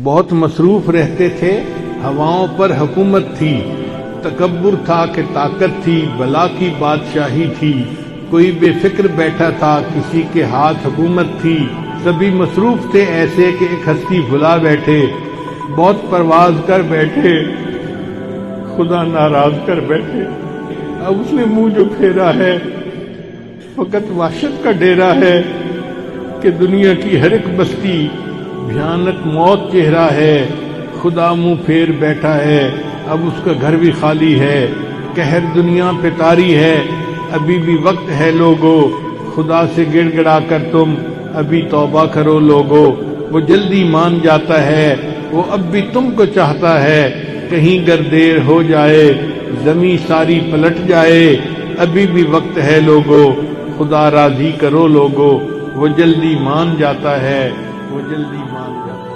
بہت مصروف رہتے تھے، ہواؤں پر حکومت تھی، تکبر تھا کہ طاقت تھی، بلا کی بادشاہی تھی، کوئی بے فکر بیٹھا تھا، کسی کے ہاتھ حکومت تھی، سبھی مصروف تھے ایسے کہ ایک ہستی بھلا بیٹھے، بہت پرواز کر بیٹھے، خدا ناراض کر بیٹھے۔ اب اس نے منہ جو پھیرا ہے فقط وحشت کا ڈیرا ہے کہ دنیا کی ہر ایک بستی بھیانک موت چہرہ ہے، خدا منہ پھیر بیٹھا ہے، اب اس کا گھر بھی خالی ہے، قہر دنیا پہ طاری ہے، ابھی بھی وقت ہے لوگو، خدا سے گڑ گڑا کر تم ابھی توبہ کرو لوگو، وہ جلدی مان جاتا ہے، وہ اب بھی تم کو چاہتا ہے، کہیں گر دیر ہو جائے زمیں ساری پلٹ جائے، ابھی بھی وقت ہے لوگو، خدا راضی کرو لوگو، وہ جلدی مان جاتا ہے، وہ جلدی مان جاتا ہے۔